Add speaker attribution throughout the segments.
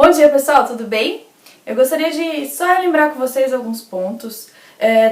Speaker 1: Bom dia, pessoal, tudo bem? Eu gostaria de só relembrar com vocês alguns pontos.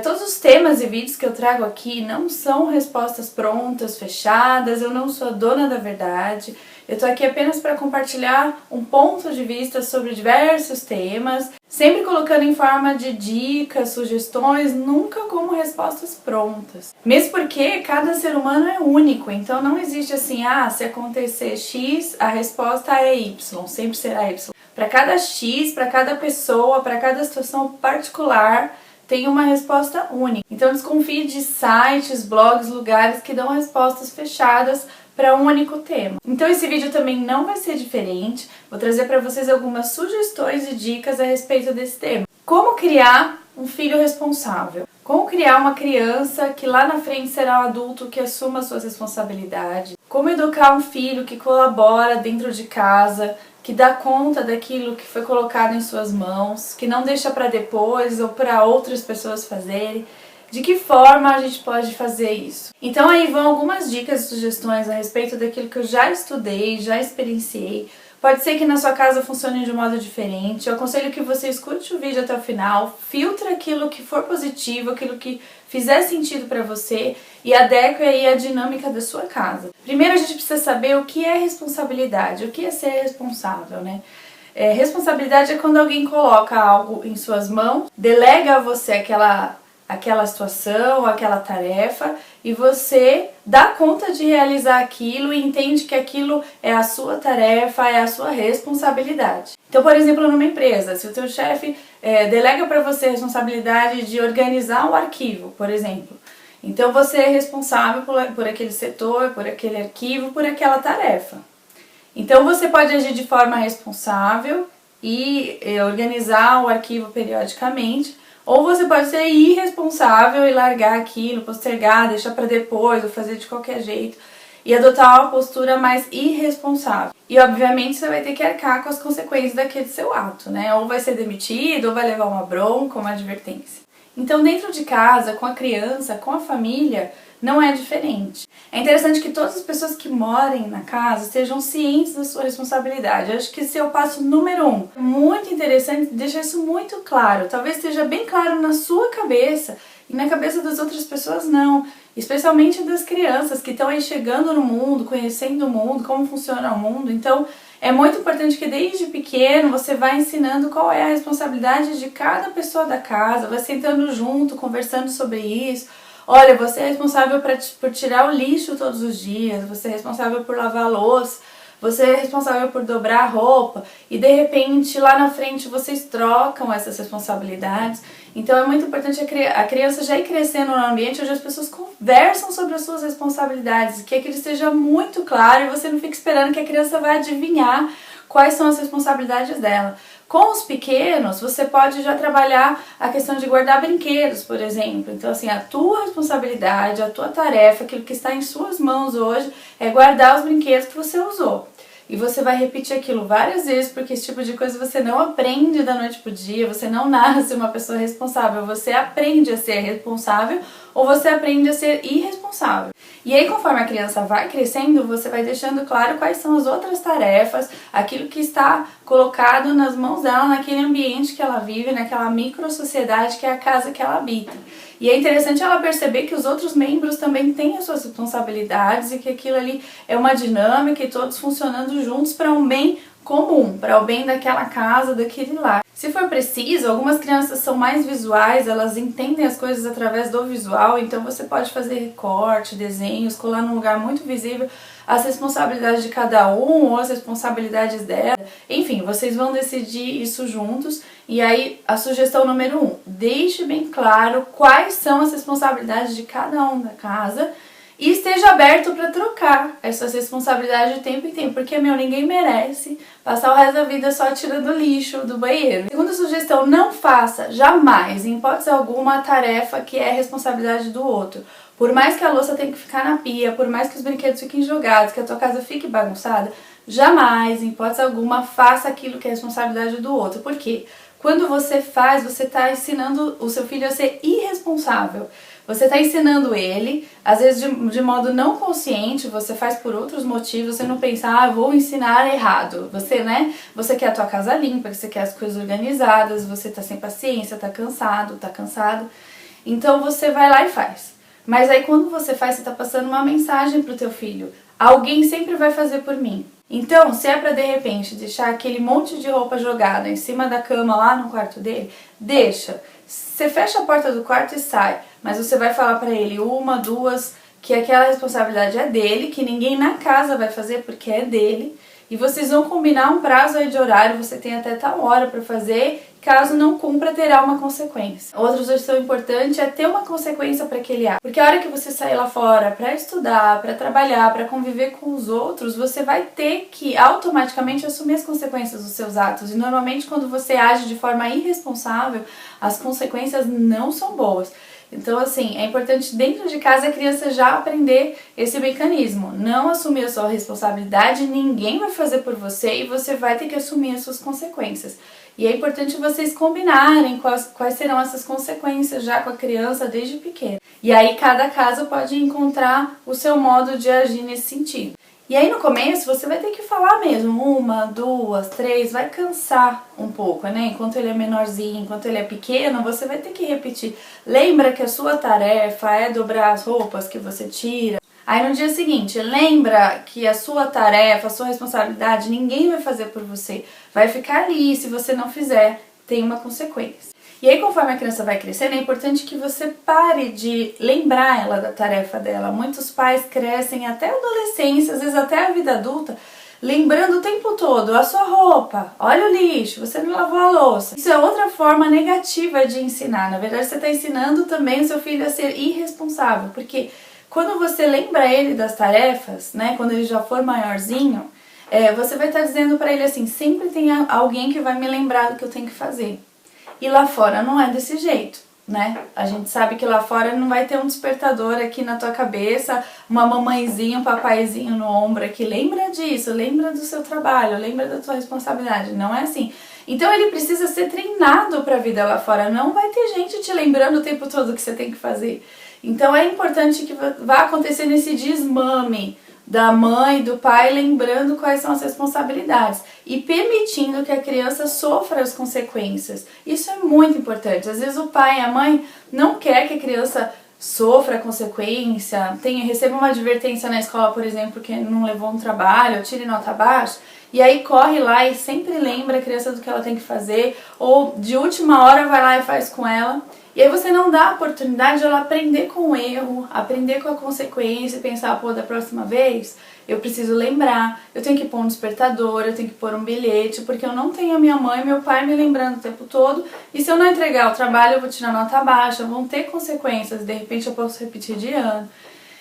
Speaker 1: Todos os temas e vídeos que eu trago aqui não são respostas prontas, fechadas, eu não sou a dona da verdade. Eu tô aqui apenas para compartilhar um ponto de vista sobre diversos temas, sempre colocando em forma de dicas, sugestões, nunca como respostas prontas. Mesmo porque cada ser humano é único, então não existe assim, se acontecer X, a resposta é Y, sempre será Y. Para cada X, para cada pessoa, para cada situação particular, tem uma resposta única. Então desconfie de sites, blogs, lugares que dão respostas fechadas para um único tema. Então esse vídeo também não vai ser diferente. Vou trazer para vocês algumas sugestões e dicas a respeito desse tema. Como criar um filho responsável? Como criar uma criança que lá na frente será um adulto que assuma suas responsabilidades? Como educar um filho que colabora dentro de casa, que dá conta daquilo que foi colocado em suas mãos, que não deixa para depois ou para outras pessoas fazerem? De que forma a gente pode fazer isso? Então aí vão algumas dicas e sugestões a respeito daquilo que eu já estudei, já experienciei. Pode ser que na sua casa funcione de um modo diferente. Eu aconselho que você escute o vídeo até o final, filtre aquilo que for positivo, aquilo que fizer sentido para você e adeque aí a dinâmica da sua casa. Primeiro a gente precisa saber o que é responsabilidade, o que é ser responsável, né? Responsabilidade é quando alguém coloca algo em suas mãos, delega a você aquela situação, aquela tarefa, e você dá conta de realizar aquilo e entende que aquilo é a sua tarefa, é a sua responsabilidade. Então, por exemplo, numa empresa, se o teu chefe delega para você a responsabilidade de organizar um arquivo, por exemplo, então você é responsável por aquele setor, por aquele arquivo, por aquela tarefa. Então você pode agir de forma responsável e organizar o arquivo periodicamente, ou você pode ser irresponsável e largar aquilo, postergar, deixar para depois ou fazer de qualquer jeito e adotar uma postura mais irresponsável. E obviamente você vai ter que arcar com as consequências daquele seu ato, né? Ou vai ser demitido, ou vai levar uma bronca, uma advertência. Então dentro de casa, com a criança, com a família, não é diferente. É interessante que todas as pessoas que morem na casa estejam cientes da sua responsabilidade. Eu acho que esse é o passo número 1. É muito interessante deixar isso muito claro. Talvez esteja bem claro na sua cabeça e na cabeça das outras pessoas não. Especialmente das crianças que estão aí chegando no mundo, conhecendo o mundo, como funciona o mundo. Então é muito importante que desde pequeno você vá ensinando qual é a responsabilidade de cada pessoa da casa, vai sentando junto, conversando sobre isso. Olha, você é responsável por tirar o lixo todos os dias, você é responsável por lavar a louça, você é responsável por dobrar a roupa e de repente lá na frente vocês trocam essas responsabilidades. Então é muito importante a criança já ir crescendo no ambiente onde as pessoas conversam sobre as suas responsabilidades, que aquilo esteja muito claro e você não fique esperando que a criança vai adivinhar quais são as responsabilidades dela. Com os pequenos, você pode já trabalhar a questão de guardar brinquedos, por exemplo. Então, assim, a tua responsabilidade, a tua tarefa, aquilo que está em suas mãos hoje, é guardar os brinquedos que você usou. E você vai repetir aquilo várias vezes, porque esse tipo de coisa você não aprende da noite pro dia, você não nasce uma pessoa responsável, você aprende a ser responsável ou você aprende a ser irresponsável. E aí, conforme a criança vai crescendo, você vai deixando claro quais são as outras tarefas, aquilo que está colocado nas mãos dela, naquele ambiente que ela vive, naquela micro-sociedade que é a casa que ela habita. E é interessante ela perceber que os outros membros também têm as suas responsabilidades e que aquilo ali é uma dinâmica e todos funcionando juntos para um bem comum, para o bem daquela casa, daquele lar. Se for preciso, algumas crianças são mais visuais, elas entendem as coisas através do visual, então você pode fazer recorte, desenhos, colar num lugar muito visível as responsabilidades de cada um ou as responsabilidades dela. Enfim, vocês vão decidir isso juntos. E aí, a sugestão número 1, deixe bem claro quais são as responsabilidades de cada um da casa e esteja aberto para trocar essas responsabilidades de tempo em tempo, porque, ninguém merece passar o resto da vida só tirando lixo do banheiro. Segunda sugestão, não faça jamais, em hipótese alguma, a tarefa que é responsabilidade do outro. Por mais que a louça tenha que ficar na pia, por mais que os brinquedos fiquem jogados, que a tua casa fique bagunçada, jamais, em hipótese alguma, faça aquilo que é responsabilidade do outro. Por quê? Quando você faz, você está ensinando o seu filho a ser irresponsável. Você está ensinando ele, às vezes de modo não consciente, você faz por outros motivos, você não pensa, vou ensinar errado. Você, né? Você quer a tua casa limpa, você quer as coisas organizadas, você tá sem paciência, tá cansado, tá cansado. Então você vai lá e faz. Mas aí quando você faz, você tá passando uma mensagem pro teu filho. Alguém sempre vai fazer por mim. Então, se é pra de repente deixar aquele monte de roupa jogada em cima da cama lá no quarto dele, deixa. Você fecha a porta do quarto e sai. Mas você vai falar pra ele uma, duas, que aquela responsabilidade é dele, que ninguém na casa vai fazer porque é dele. E vocês vão combinar um prazo aí de horário, você tem até tal hora pra fazer. Caso não cumpra, terá uma consequência. Outra sugestão importante é ter uma consequência para aquele ato. Porque a hora que você sair lá fora para estudar, para trabalhar, para conviver com os outros, você vai ter que automaticamente assumir as consequências dos seus atos. E normalmente quando você age de forma irresponsável, as consequências não são boas. Então, assim, é importante dentro de casa a criança já aprender esse mecanismo. Não assumir a sua responsabilidade, ninguém vai fazer por você e você vai ter que assumir as suas consequências. E é importante vocês combinarem quais serão essas consequências já com a criança desde pequena. E aí cada casa pode encontrar o seu modo de agir nesse sentido. E aí no começo você vai ter que falar mesmo, uma, duas, três, vai cansar um pouco, né? Enquanto ele é menorzinho, enquanto ele é pequeno, você vai ter que repetir. Lembra que a sua tarefa é dobrar as roupas que você tira. Aí no dia seguinte, lembra que a sua tarefa, a sua responsabilidade, ninguém vai fazer por você. Vai ficar ali, se você não fizer, tem uma consequência. E aí, conforme a criança vai crescendo, é importante que você pare de lembrar ela da tarefa dela. Muitos pais crescem até a adolescência, às vezes até a vida adulta, lembrando o tempo todo a sua roupa, olha o lixo, você não lavou a louça. Isso é outra forma negativa de ensinar. Na verdade, você está ensinando também o seu filho a ser irresponsável, porque quando você lembra ele das tarefas, né, quando ele já for maiorzinho, você vai estar dizendo para ele assim, sempre tem alguém que vai me lembrar do que eu tenho que fazer. E lá fora não é desse jeito, né? A gente sabe que lá fora não vai ter um despertador aqui na tua cabeça, uma mamãezinha, um papaizinho no ombro aqui. Lembra disso, lembra do seu trabalho, lembra da tua responsabilidade. Não é assim. Então ele precisa ser treinado para a vida lá fora. Não vai ter gente te lembrando o tempo todo o que você tem que fazer. Então é importante que vá acontecendo esse desmame da mãe, do pai, lembrando quais são as responsabilidades e permitindo que a criança sofra as consequências. Isso é muito importante. Às vezes o pai e a mãe não quer que a criança sofra a consequência, receba uma advertência na escola, por exemplo, que não levou um trabalho, tire nota baixa, e aí corre lá e sempre lembra a criança do que ela tem que fazer, ou de última hora vai lá e faz com ela. E aí você não dá a oportunidade de ela aprender com o erro, aprender com a consequência e pensar, da próxima vez eu preciso lembrar, eu tenho que pôr um despertador, eu tenho que pôr um bilhete, porque eu não tenho a minha mãe e meu pai me lembrando o tempo todo, e se eu não entregar o trabalho eu vou tirar nota baixa, vão ter consequências, de repente eu posso repetir de ano.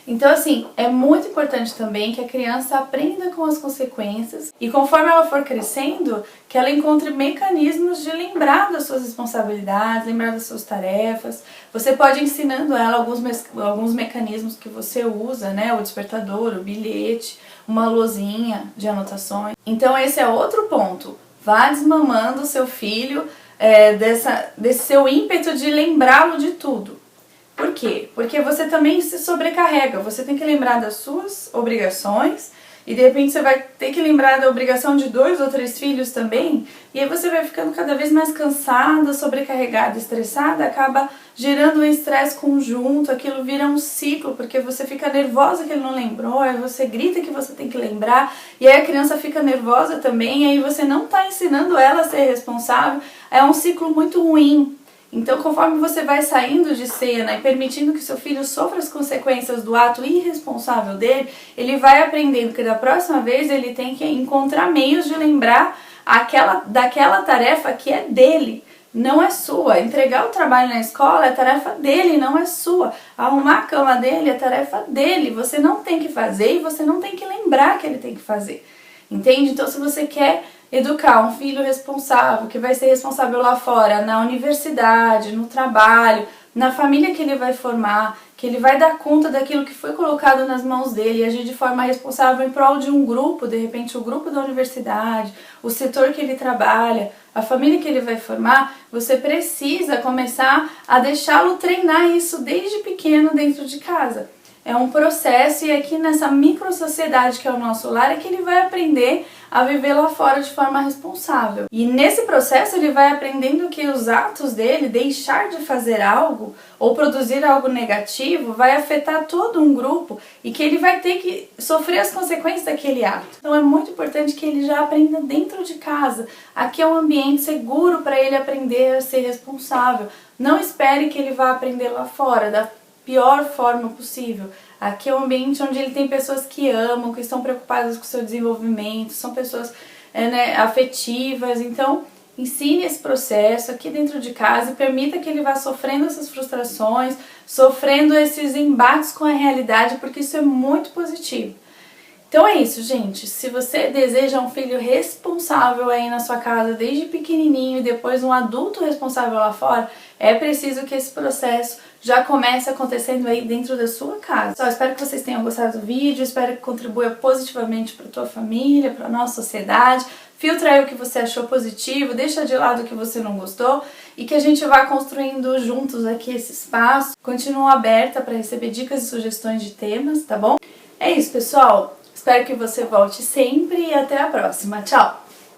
Speaker 1: Então, assim, é muito importante também que a criança aprenda com as consequências e conforme ela for crescendo, que ela encontre mecanismos de lembrar das suas responsabilidades, lembrar das suas tarefas. Você pode ir ensinando ela alguns mecanismos que você usa, né? O despertador, o bilhete, uma lousinha de anotações. Então, esse é outro ponto. Vá desmamando o seu filho desse seu ímpeto de lembrá-lo de tudo. Por quê? Porque você também se sobrecarrega, você tem que lembrar das suas obrigações e de repente você vai ter que lembrar da obrigação de 2 ou 3 filhos também, e aí você vai ficando cada vez mais cansada, sobrecarregada, estressada, acaba gerando um estresse conjunto, aquilo vira um ciclo, porque você fica nervosa que ele não lembrou, aí você grita que você tem que lembrar, e aí a criança fica nervosa também, e aí você não está ensinando ela a ser responsável, é um ciclo muito ruim. Então, conforme você vai saindo de cena e permitindo que seu filho sofra as consequências do ato irresponsável dele, ele vai aprendendo que da próxima vez ele tem que encontrar meios de lembrar daquela tarefa que é dele, não é sua. Entregar o trabalho na escola é tarefa dele, não é sua. Arrumar a cama dele é tarefa dele, você não tem que fazer e você não tem que lembrar que ele tem que fazer. Entende? Então, se você quer educar um filho responsável, que vai ser responsável lá fora, na universidade, no trabalho, na família que ele vai formar, que ele vai dar conta daquilo que foi colocado nas mãos dele e agir de forma responsável em prol de um grupo, de repente o grupo da universidade, o setor que ele trabalha, a família que ele vai formar, você precisa começar a deixá-lo treinar isso desde pequeno dentro de casa. É um processo e aqui nessa microsociedade que é o nosso lar é que ele vai aprender a viver lá fora de forma responsável. E nesse processo ele vai aprendendo que os atos dele, deixar de fazer algo ou produzir algo negativo, vai afetar todo um grupo e que ele vai ter que sofrer as consequências daquele ato. Então é muito importante que ele já aprenda dentro de casa. Aqui é um ambiente seguro para ele aprender a ser responsável. Não espere que ele vá aprender lá fora, da pior forma possível. Aqui é um ambiente onde ele tem pessoas que amam, que estão preocupadas com o seu desenvolvimento, são pessoas afetivas. Então, ensine esse processo aqui dentro de casa e permita que ele vá sofrendo essas frustrações, sofrendo esses embates com a realidade, porque isso é muito positivo. Então é isso, gente. Se você deseja um filho responsável aí na sua casa desde pequenininho e depois um adulto responsável lá fora, é preciso que esse processo já comece acontecendo aí dentro da sua casa. Só espero que vocês tenham gostado do vídeo, espero que contribua positivamente para a tua família, para a nossa sociedade. Filtra aí o que você achou positivo, deixa de lado o que você não gostou e que a gente vá construindo juntos aqui esse espaço. Continuo aberta para receber dicas e sugestões de temas, tá bom? É isso, pessoal. Espero que você volte sempre e até a próxima. Tchau!